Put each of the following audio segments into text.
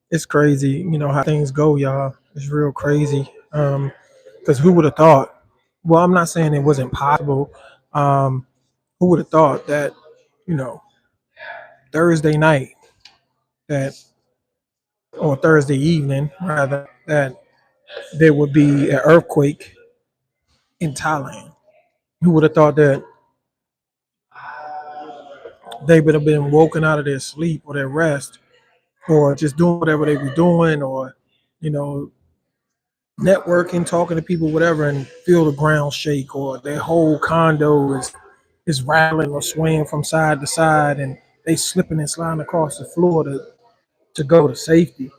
It's crazy, how things go, y'all. It's real crazy. Because who would have thought? Well, I'm not saying it wasn't possible. Um, who would have thought that, you know, Thursday night that, or Thursday evening rather, that there would be an earthquake in Thailand? Who would have thought that they would have been woken out of their sleep or their rest, or just doing whatever they were doing, or you know, networking, talking to people, whatever, and feel the ground shake, or their whole condo is rattling or swaying from side to side, and they slipping and sliding across the floor to go to safety.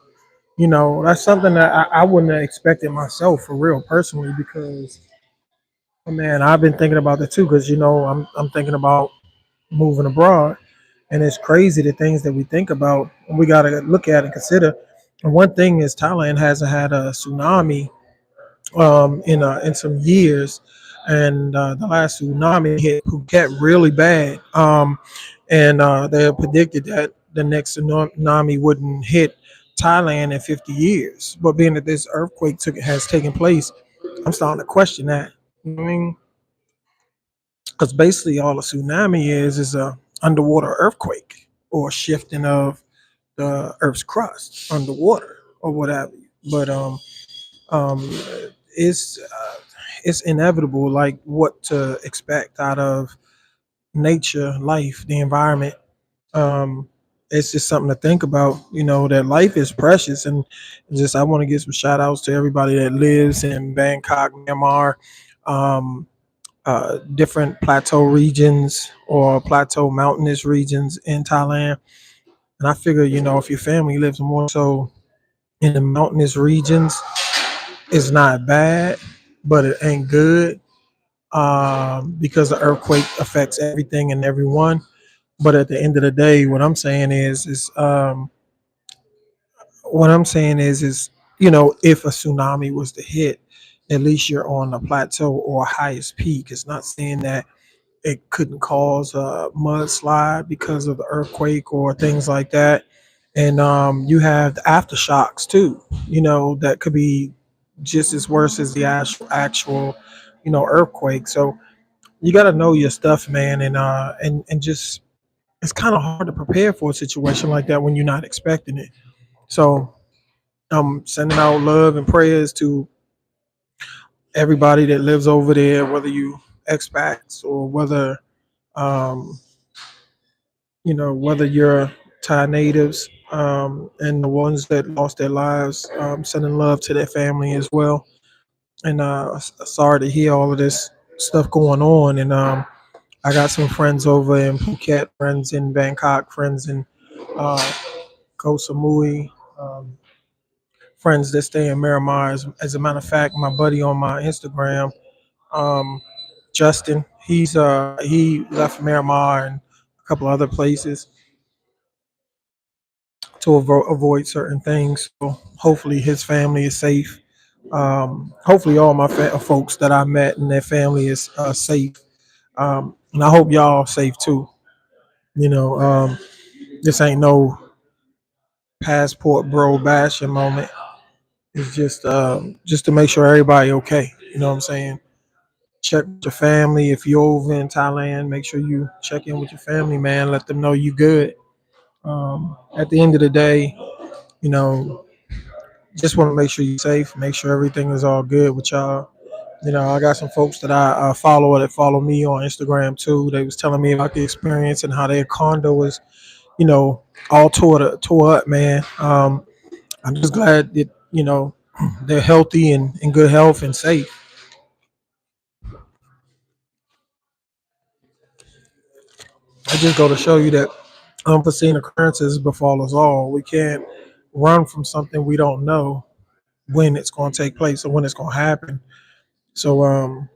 That's something that I wouldn't have expected myself, for real, personally, because man, I've been thinking about that too, because I'm thinking about moving abroad, and it's crazy the things that we think about and we got to look at and consider. And one thing is Thailand hasn't had a tsunami in some years, and the last tsunami hit Phuket really bad. And they predicted that the next tsunami wouldn't hit Thailand in 50 years. But being that this earthquake has taken place, I'm starting to question that. You know what I mean? Because basically all a tsunami is a underwater earthquake or shifting of the Earth's crust underwater or whatever. But um, it's it's inevitable, like what to expect out of nature, life, the environment. Um, it's just something to think about. That life is precious, and just I want to give some shout outs to everybody that lives in Bangkok, Myanmar, um, different plateau regions or plateau mountainous regions in Thailand. And I figure, if your family lives more so in the mountainous regions, it's not bad, but it ain't good, because the earthquake affects everything and everyone. But at the end of the day, what I'm saying is, if a tsunami was to hit, at least you're on a plateau or a highest peak. It's not saying that it couldn't cause a mudslide because of the earthquake or things like that. And you have the aftershocks too. That could be just as worse as the actual earthquake. So you got to know your stuff, man, and just it's kind of hard to prepare for a situation like that when you're not expecting it. So I'm sending out love and prayers to everybody that lives over there, whether you expats or um, whether you're Thai natives, and the ones that lost their lives, sending love to their family as well. And sorry to hear all of this stuff going on. And I got some friends over in Phuket, friends in Bangkok, friends in uh, Koh Samui, friends that stay in Miramar. As a matter of fact, my buddy on my Instagram, um, Justin, he left Miramar and a couple other places to avoid certain things. So hopefully his family is safe. Hopefully all my folks that I met and their family is safe. And I hope y'all safe too. This ain't no passport bro bashing moment. It's just to make sure everybody okay. You know what I'm saying? Check with your family. If you're over in Thailand, make sure you check in with your family, man. Let them know you good. At the end of the day, you know, just want to make sure you're safe, make sure everything is all good with y'all. I got some folks that I follow that follow me on Instagram too. They was telling me about the experience and how their condo was, you know, all tore up, man. I'm just glad that they're healthy and in good health and safe. I just go to show you that unforeseen occurrences befall us all. We can't run from something we don't know when it's going to take place or when it's going to happen. So,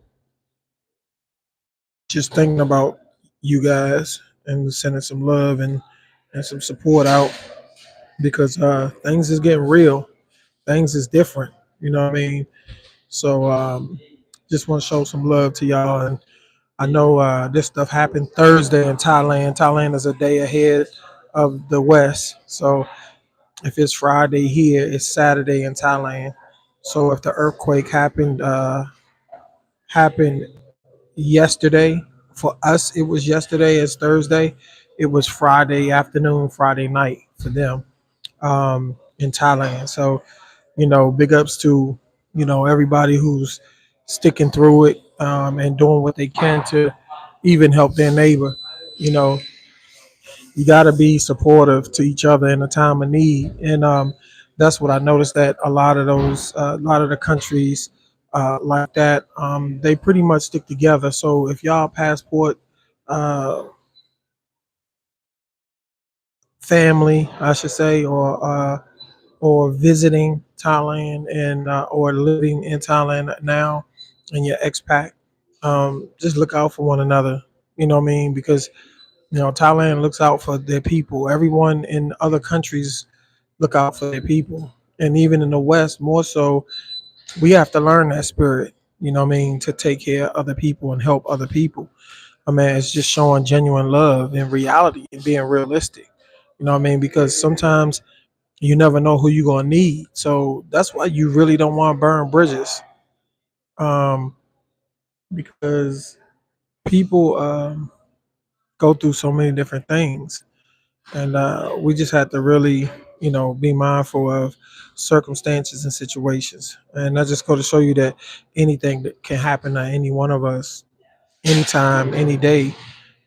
just thinking about you guys and sending some love and some support out, because things is getting real. Things is different. You know what I mean? So, just want to show some love to y'all. And I know this stuff happened Thursday in Thailand. Thailand is a day ahead of the West. So If it's Friday here, it's Saturday in Thailand. So if the earthquake happened yesterday, for us it was yesterday. It's Thursday. It was Friday afternoon, Friday night for them in Thailand. So big ups to everybody who's sticking through it and doing what they can to even help their neighbor. You know, you got to be supportive to each other in a time of need, and that's what I noticed, that a lot of the countries like that, they pretty much stick together. So if y'all passport uh, family, I should say, or visiting Thailand and or living in Thailand now, and your expat, just look out for one another. You know what I mean? Because Thailand looks out for their people. Everyone in other countries look out for their people, and even in the West, more so, we have to learn that spirit. You know what I mean? To take care of other people and help other people. I mean, it's just showing genuine love in reality and being realistic. You know what I mean? Because sometimes you never know who you're gonna need. So that's why you really don't want to burn bridges, um, because people go through so many different things, and we just have to really, be mindful of circumstances and situations. And I just go to show you that anything that can happen to any one of us, anytime, any day.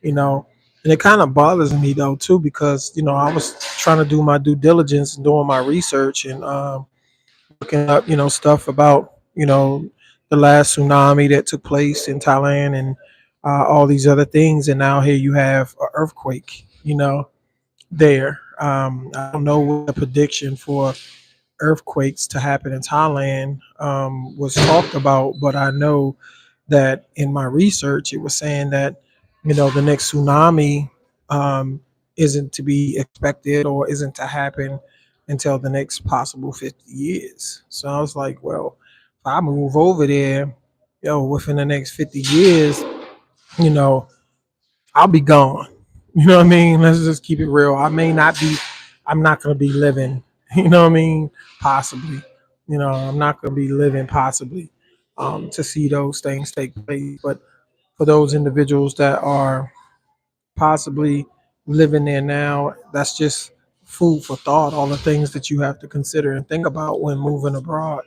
You know, and it kind of bothers me though too, because I was trying to do my due diligence and doing my research, and looking up, stuff about, the last tsunami that took place in Thailand, and all these other things. And now here you have an earthquake, there. I don't know what the prediction for earthquakes to happen in Thailand was talked about, but I know that in my research it was saying that the next tsunami um, isn't to be expected, or isn't to happen until the next possible 50 years. So I was like, well, if I move over there, within the next 50 years, you know, I'll be gone. You know what I mean? Let's just keep it real. I'm not going to be living, you know what I mean? Possibly. I'm not going to be living possibly to see those things take place. But for those individuals that are possibly living there now, that's just food for thought. All the things that you have to consider and think about when moving abroad.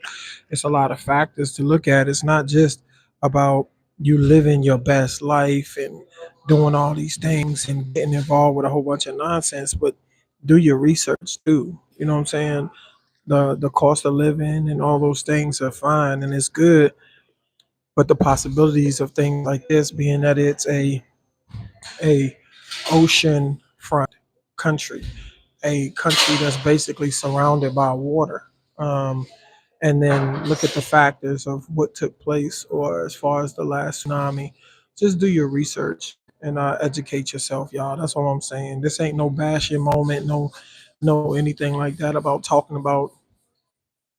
It's a lot of factors to look at. It's not just about you living your best life and doing all these things and getting involved with a whole bunch of nonsense, but do your research too. You know what I'm saying? The cost of living and all those things are fine and it's good, but the possibilities of things like this, being that it's a ocean front country, a country that's basically surrounded by water. Um, and then look at the factors of what took place, or as far as the last tsunami. Just do your research and educate yourself, y'all. That's all I'm saying. This ain't no bashing moment, no anything like that about talking about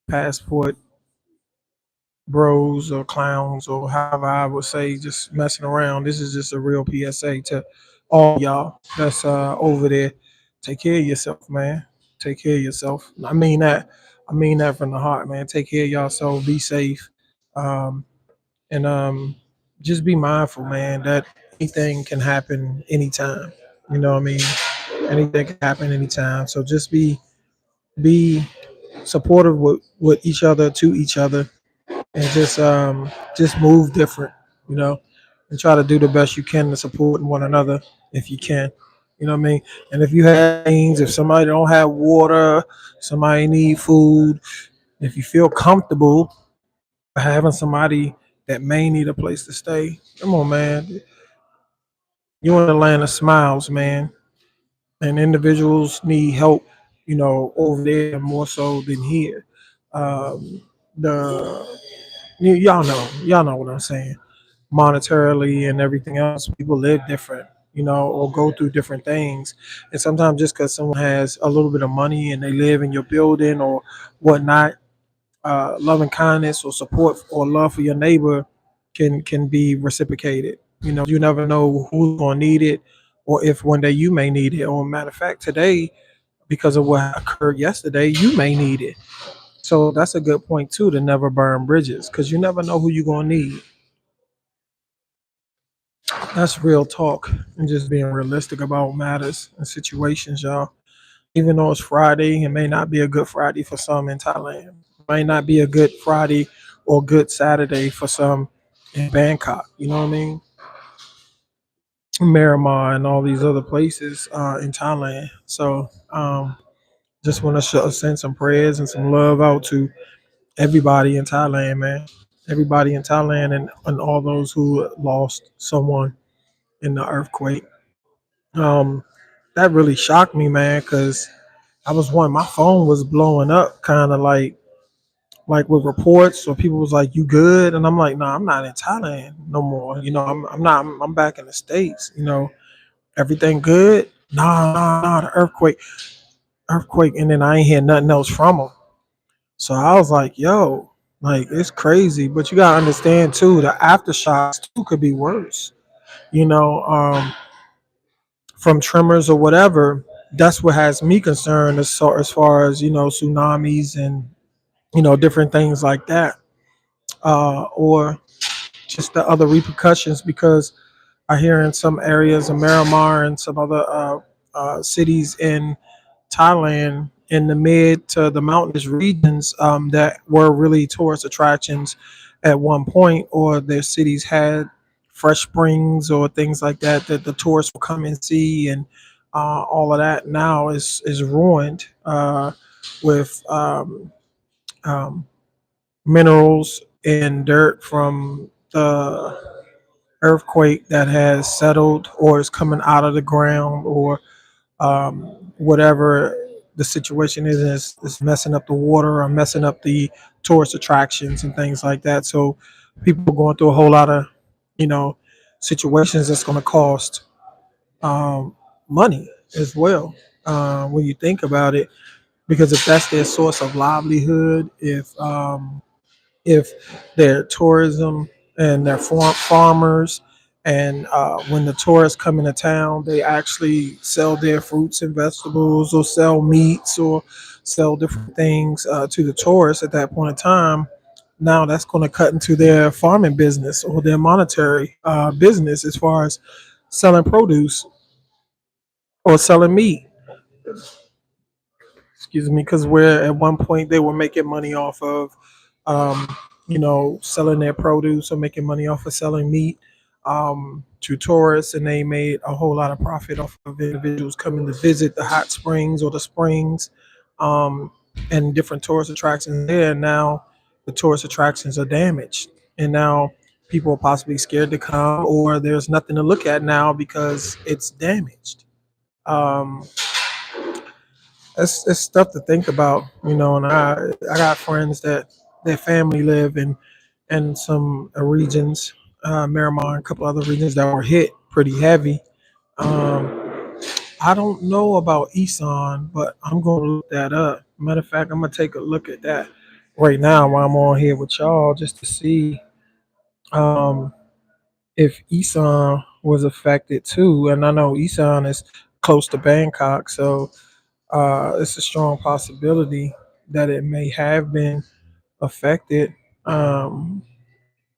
passport bros or clowns or however I would say, just messing around. This is just a real PSA to all y'all that's over there. Take care of yourself, man. Take care of yourself. I mean that. I mean that from the heart, man. Take care of yourself. Be safe, um, and just be mindful, man. That anything can happen anytime. You know what I mean? Anything can happen anytime. So just be supportive with each other, to each other, and just move different, you know, and try to do the best you can to support one another if you can. You know what I mean? And if you have things, if somebody don't have water, somebody need food, if you feel comfortable having somebody that may need a place to stay, come on, man. You in the land of smiles, man. And individuals need help, over there more so than here. The y'all know what I'm saying. Monetarily and everything else, people live different, or go through different things. And sometimes just because someone has a little bit of money and they live in your building or whatnot, love and kindness or support or love for your neighbor can be reciprocated. You never know who's gonna need it, or if one day you may need it. Or matter of fact, today because of what occurred yesterday, you may need it. So that's a good point too, to never burn bridges, because you never know who you're gonna need. That's real talk, and just being realistic about matters and situations, y'all. Even though it's Friday, it may not be a good Friday for some in Thailand. It might not be a good Friday or good Saturday for some in Bangkok. You know what I mean? Miramar and all these other places in Thailand. So just want to send some prayers and some love out to everybody in Thailand, man. Everybody in Thailand, and all those who lost someone in the earthquake. Um, that really shocked me, man, because I was one. My phone was blowing up, kind of like with reports, or people was like, "You good?" And I'm like, "No, I'm not in Thailand no more. You know, I'm not. I'm back in the States. You know, everything good? Nah, nah, nah. The earthquake, and then I ain't hear nothing else from them. So I was like, "Yo, like it's crazy." But you gotta understand too, the aftershocks too could be worse. You know, from tremors or whatever. That's what has me concerned as far as tsunamis and different things like that, or just the other repercussions. Because I hear in some areas of Miramar and some other cities in Thailand, in the mid to the mountainous regions, that were really tourist attractions at one point, or their cities had fresh springs or things like that that the tourists will come and see, and all of that now is ruined, with um, minerals and dirt from the earthquake that has settled or is coming out of the ground, or whatever the situation is messing up the water or messing up the tourist attractions and things like that. So people are going through a whole lot of you know situations that's going to cost um, money as well, when you think about it, because if that's their source of livelihood, if they're tourism and they're farmers, and when the tourists come into town, they actually sell their fruits and vegetables, or sell meats, or sell different things to the tourists at that point in time. Now that's going to cut into their farming business or their monetary business, as far as selling produce or selling meat. Excuse me, because where at one point they were making money off of, um, selling their produce, or making money off of selling meat to tourists, and they made a whole lot of profit off of individuals coming to visit the hot springs or the springs, um, and different tourist attractions there. Now the tourist attractions are damaged, and now people are possibly scared to come, or there's nothing to look at now because it's damaged. Um, it's stuff to think about, and I got friends that their family live in some regions, Miramar and a couple other regions that were hit pretty heavy. Um, I don't know about Isan, but I'm gonna look that up. Matter of fact, I'm gonna take a look at that right now while I'm on here with y'all, just to see um, if Isan was affected too. And I know Isan is close to Bangkok, so it's a strong possibility that it may have been affected. Um,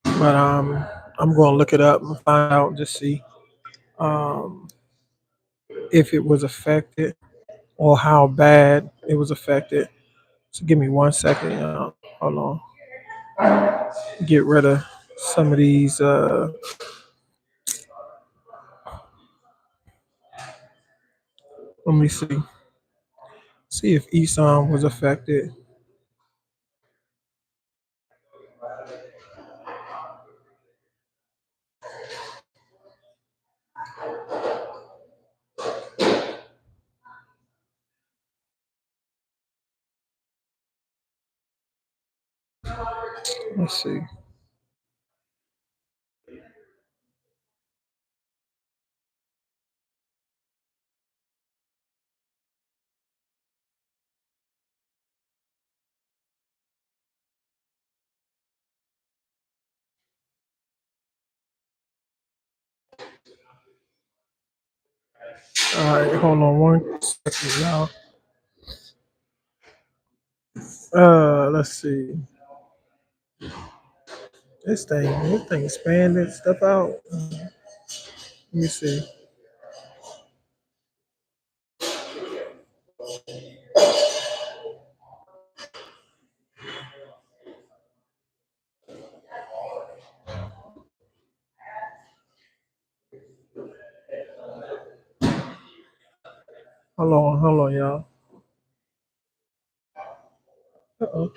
but I'm going to look it up and find out and just see um, if it was affected or how bad it was affected. So give me 1 second. Hold on. Get rid of some of these. Let me see. See if Isan was affected. Let's see. All right, hold on 1 second, y'all. Let's see. This thing expanded stuff out. Let me see. Hold on, y'all. Uh-oh.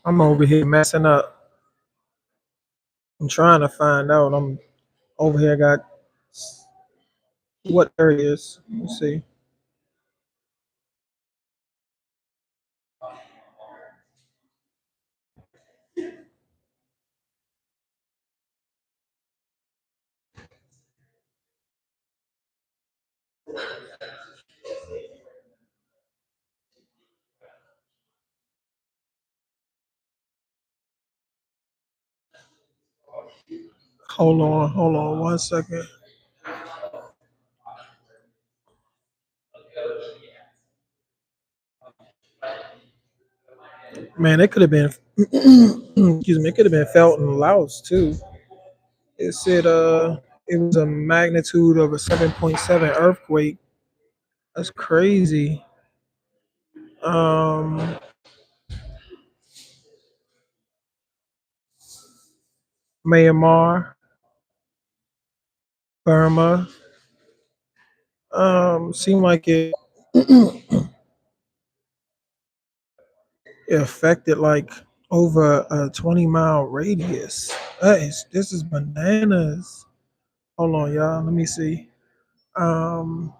I'm over here messing up. I'm trying to find out. I'm over here. Got what areas? Let me see. Hold on, 1 second. Man, it could have been. Excuse me. It could have been felt in Laos too. It said it was a magnitude of a 7.7 earthquake. That's crazy. Um, Myanmar, Burma. Seemed like it affected like over a 20-mile radius. This is bananas. Hold on, y'all. Let me see. Um,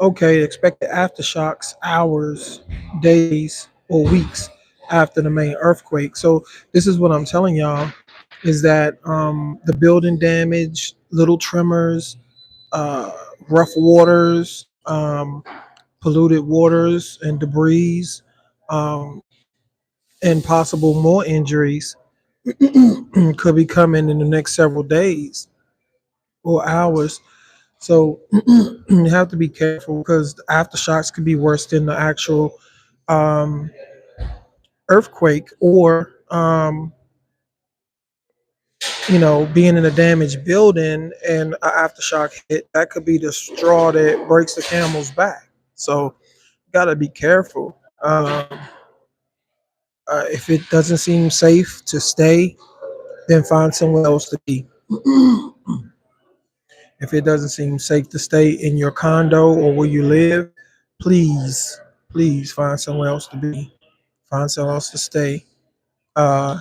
okay, expected aftershocks hours, days, or weeks after the main earthquake. So this is what I'm telling y'all is that the building damage, little tremors, uh, rough waters, polluted waters and debris, um, and possible more injuries could be coming in the next several days or hours. So you have to be careful because the aftershocks could be worse than the actual um, earthquake, or being in a damaged building and an aftershock hit. That could be the straw that breaks the camel's back. So gotta be careful. If it doesn't seem safe to stay, then find somewhere else to be. If it doesn't seem safe to stay in your condo or where you live, please, please find somewhere else to be. Find somewhere else to stay. Uh,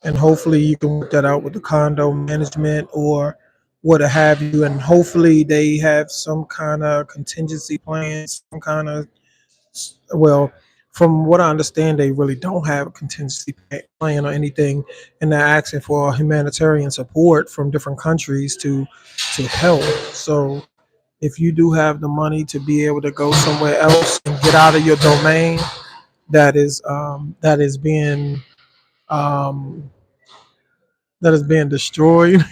and hopefully you can work that out with the condo management or what have you. And hopefully they have some kind of contingency plan, some kind of, well, from what I understand, they really don't have a contingency plan or anything, and they're asking for humanitarian support from different countries to help. So if you do have the money to be able to go somewhere else and get out of your domain that is being um, that is being destroyed,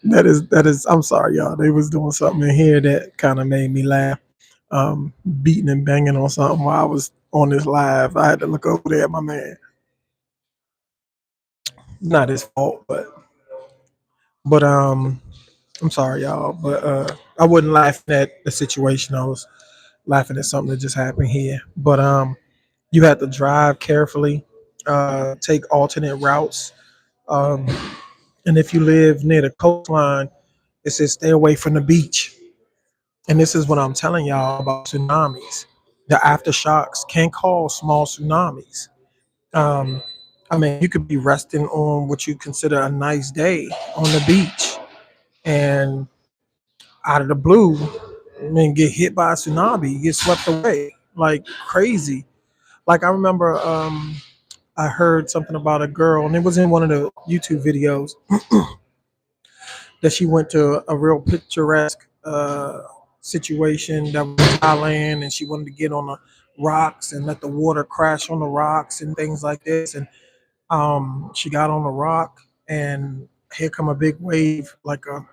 that is. I'm sorry, y'all. They was doing something in here that kind of made me laugh. Beating and banging on something while I was on this live. I had to look over there at my man. Not his fault, but I'm sorry, y'all. But I wasn't laughing at the situation. I was laughing at something that just happened here. But you have to drive carefully, take alternate routes. Um, and if you live near the coastline, it says stay away from the beach. And this is what I'm telling y'all about tsunamis. The aftershocks can cause small tsunamis. Um, I mean, you could be resting on what you consider a nice day on the beach, and out of the blue, and get hit by a tsunami, get swept away like crazy. Like I remember, I heard something about a girl, and it was in one of the YouTube videos that she went to a real picturesque situation that was in Thailand, and she wanted to get on the rocks and let the water crash on the rocks and things like this. And she got on the rock, and here come a big wave, like a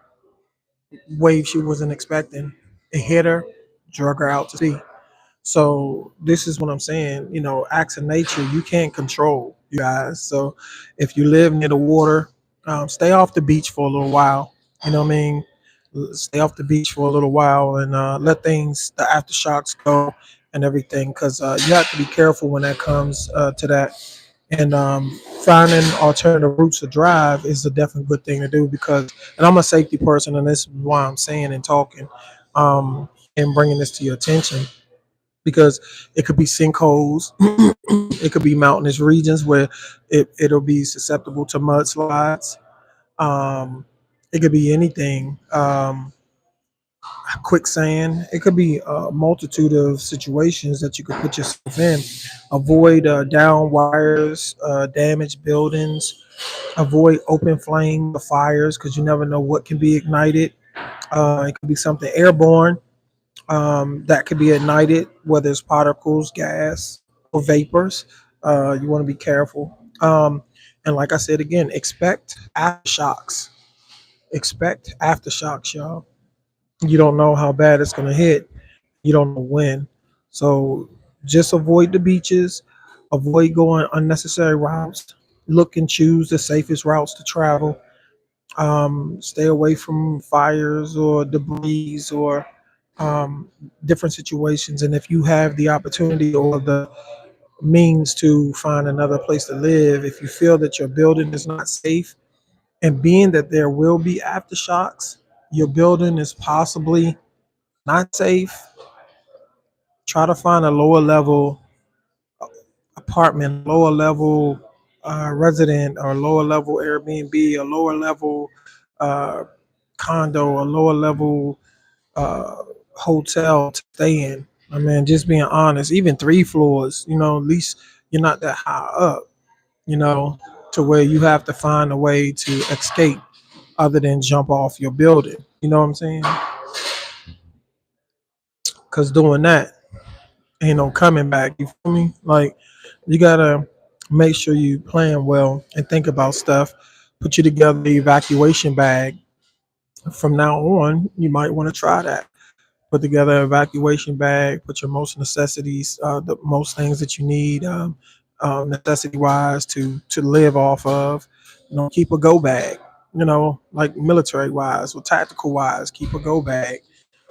wave she wasn't expecting. It hit her, drug her out to sea. So this is what I'm saying. You know, acts of nature you can't control, you guys. So if you live near the water, stay off the beach for a little while. You know what I mean? Stay off the beach for a little while and let things, the aftershocks go and everything, because you have to be careful when that comes to that. And finding alternative routes to drive is a definitely good thing to do because, and I'm a safety person, and this is why I'm saying and talking and bringing this to your attention because it could be sinkholes, it could be mountainous regions where it'll be susceptible to mudslides. Um, it could be anything, quicksand. It could be a multitude of situations that you could put yourself in. Avoid down wires, damaged buildings. Avoid open flame fires because you never know what can be ignited. It could be something airborne that could be ignited, whether it's particles, gas, or vapors. You want to be careful. And like I said again, expect aftershocks. Expect aftershocks, y'all. You don't know how bad it's going to hit. You don't know when. So just avoid the beaches, avoid going unnecessary routes. Look and choose the safest routes to travel. Stay away from fires or debris or um, different situations. And if you have the opportunity or the means to find another place to live, if you feel that your building is not safe, and being that there will be aftershocks, your building is possibly not safe, try to find a lower level apartment, lower level resident, or lower level Airbnb, a lower level uh, condo, a lower level uh, hotel to stay in. I mean, just being honest, even three floors, you know, at least you're not that high up, you know, to where you have to find a way to escape other than jump off your building. You know what I'm saying? Because doing that ain't no coming back. You feel me? Like, you gotta make sure you plan well and think about stuff. Put you together the evacuation bag. From now on, you might want to try that. Put together an evacuation bag, put your most necessities, the most things that you need, necessity wise to live off of. You know, keep a go bag. You know, like military wise or tactical wise, keep a go bag.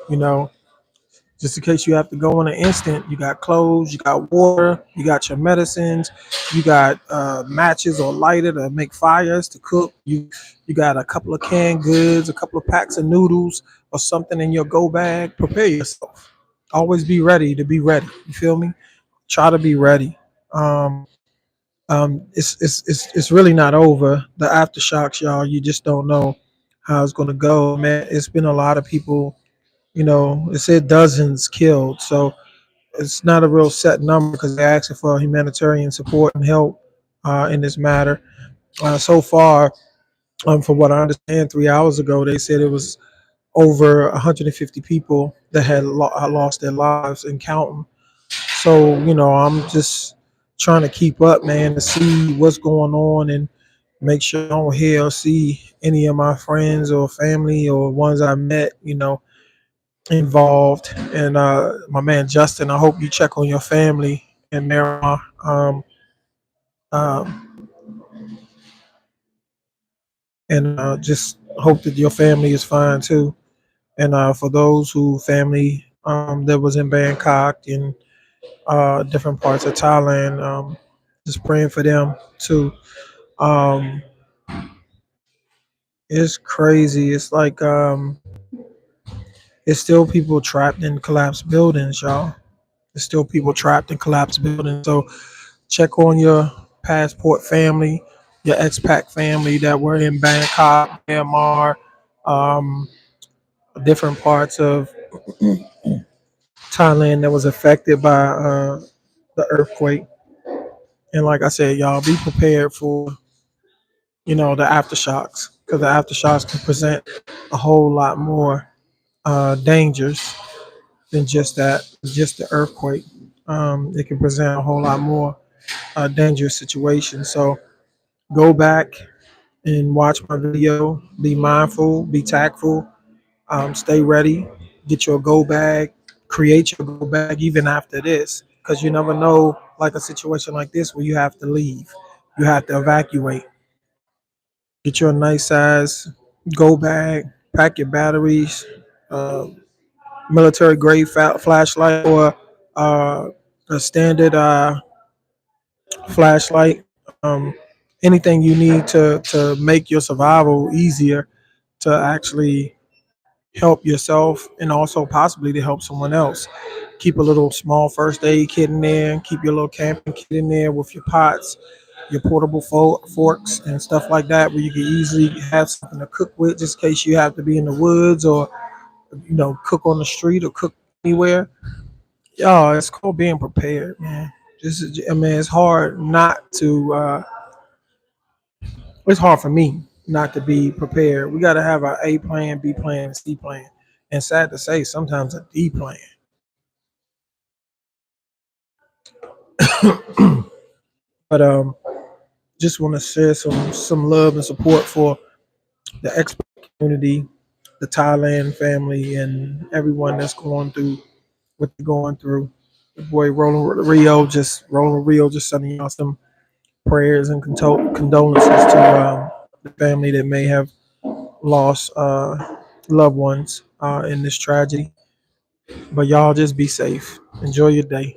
You know, just in case you have to go in an instant. You got clothes, you got water, you got your medicines, you got matches or lighter to make fires to cook. You got a couple of canned goods, a couple of packs of noodles or something in your go bag. Prepare yourself. Always be ready to be ready. You feel me? Try to be ready. Um, it's really not over. The aftershocks, y'all. You just don't know how it's gonna go, man. It's been a lot of people. You know, it said dozens killed, so it's not a real set number because they're asking for humanitarian support and help in this matter. So far, from what I understand, 3 hours ago, they said it was over 150 people that had lost their lives and counting. So, you know, I'm just trying to keep up, man, to see what's going on and make sure I don't hear or see any of my friends or family or ones I met, you know, involved. And my man Justin, I hope you check on your family in Miramar. Um, and just hope that your family is fine too. And for those who family that was in Bangkok and different parts of Thailand, just praying for them too. Um, it's crazy. It's like it's still people trapped in collapsed buildings, y'all. There's still people trapped in collapsed buildings. So check on your passport family, your expat family that were in Bangkok, Myanmar, um, different parts of Thailand that was affected by the earthquake. And like I said, y'all be prepared for the aftershocks because the aftershocks can present a whole lot more dangers than just the earthquake. It can present a whole lot more dangerous situations. So go back and watch my video. Be mindful, be tactful, stay ready, get your go bag, create your go bag even after this, because you never know, like a situation like this where you have to leave, you have to evacuate. Get you a nice size go bag, pack your batteries, uh, military grade flashlight, or uh, a standard flashlight. Anything you need to make your survival easier, to actually help yourself and also possibly to help someone else. Keep a little small first aid kit in there. Keep your little camping kit in there with your pots, your portable forks, and stuff like that, where you can easily have something to cook with, just in case you have to be in the woods, or cook on the street or cook anywhere. Yeah, it's called being prepared, man. Just, I mean, it's hard not to. It's hard for me not to be prepared. We got to have a plan, B plan, and C plan. And sad to say, sometimes a D plan. But just want to share some love and support for the expert community, the Thailand family, and everyone that's going through what they're going through. The boy Roland Rio, just sending y'all some prayers and condolences to the family that may have lost loved ones in this tragedy. But y'all just be safe. Enjoy your day.